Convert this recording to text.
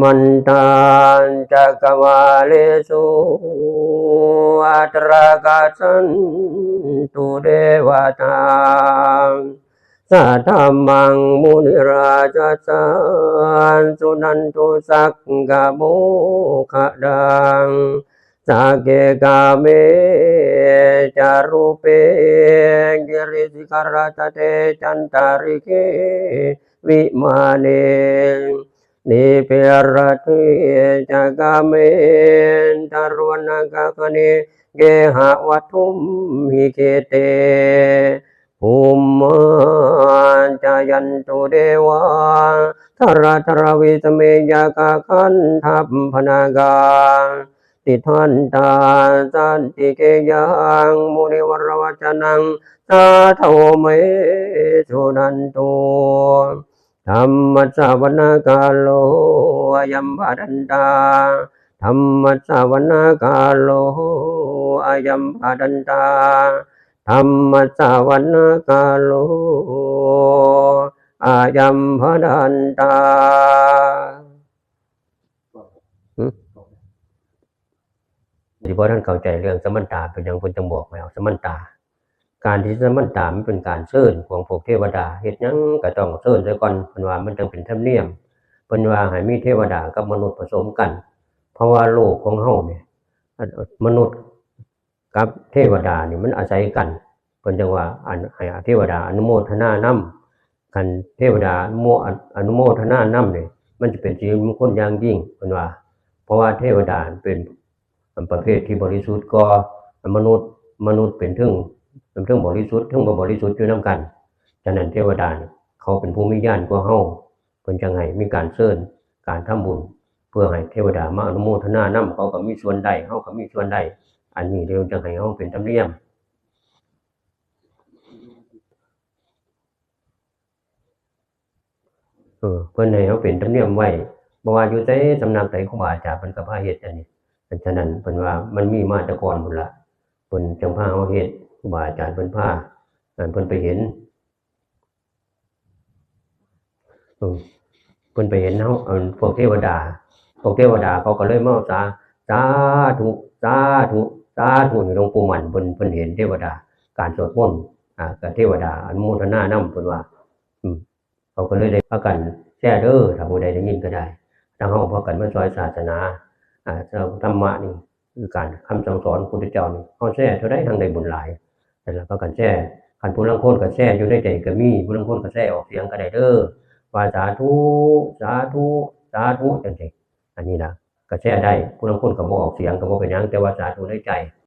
มันตันจักวาเลสุอัตรากาสันตุเดวตาสัทธัมมังมุนิราชสันสุนันตุสักกะโมขะดังสักเกกาเมจารุเปกิริสิกรตเตจันตาริเกวิมาเนนิเปรติจักาเมตารวนกะคเนเกหะวัตุมหิเกเตภูมิจายันตุเดวะทราทราวิสเมยากาคันทัพพนากาติทันตาสันติเกยังมุนิวรวัจนังสาธโวเมสุนันตุธรรมสาวนาคาโลอายัมภดันตาธรรมสาวนาคาโลอายัมภดันตาธรรมสาวนาคาโลอายัมภดันตาที่พ่อท่านเข้าใจเรื่องสมันตาเป็นอย่างคนจังบอกแล้วสมันตาการที่สมันตามันเป็นการเชิญของพวกเทวดาเฮ็ดหยังก็ต้องเชิญซะก่อนเพิ่นว่ามันจังเป็นธรรมเนียมเพิ่นว่าให้มีเทวดากับมนุษย์ผสมกันเพราะว่าโลกของเฮาเนี่ยมนุษย์กับเทวดานี่มันอาศัยกันเพิ่นจังว่าให้เทวดาอนุโมทนานำกันเทวดาอนุโมทนานำนี่มันจะเป็นสิริมงคลอย่างยิ่งเพิ่นว่าเพราะว่าเทวดาเป็นประเภทที่บริสุทธิ์กว่ามนุษย์เป็นถึงบริสุทธิ์ถึงบ่บริสุทธิ์อยู่นำกันฉะนั้นเทวดาเขาเป็นผู้มีญาณกว่าเฮาเพิ่นจังให้มีการเชิญการทำบุญเพื่อให้เทวดามาอนุโมทนานำเขาก็มีส่วนได้เฮาก็มีส่วนได้อันนี้เดี๋ยวจังให้เฮาเป็นธรรมเนียมเพิ่นให้เฮาเป็นธรรมเนียมไว้บ่ว่าอยู่ไสสำนักใดครูบาอาจารย์เพิ่นก็พาเฮ็ดอันนี้ฉะนั้นเพิ่นว่ามันมีมาแต่ก่อนพุ่นล่ะเพิ่นจังพาเฮาเฮ็ดครูบาอาจารย์เพิ่นพาเพิ่นไปเห็นเพิ่นไปเห็นเฮาพวกเทวดาเขาก็เลยมาสาธุสาธุสาธุนี่หลวงปู่มั่นเพิ่นเห็นเทวดาการสวดมนต์กับเทวดาอนุโมทนานำเพิ่นว่าเขาก็เลยได้พากันแชร์เด้อถ้าผู้ใดได้ยินก็ได้ถ้าเฮาพากันมาช่วยศาสนาธรรมะนี่คือการคำสั่งสอนพุทธเจ้านี่เฮาแชร์เท่าใดทั้งได้บุญหลายนั่นล่ะพากันแชร์คันผู้ลางคนก็แชร์อยู่ในใจก็มีผู้ลางคนก็แชร์ออกเสียงก็ได้เด้อว่าสาธุสาธุสาธุจังซี่อันนี้ล่ะก็แชร์ได้ผู้ลางคนก็บ่ออกเสียงก็บ่เป็นหยังแต่ว่าสาธุในใจ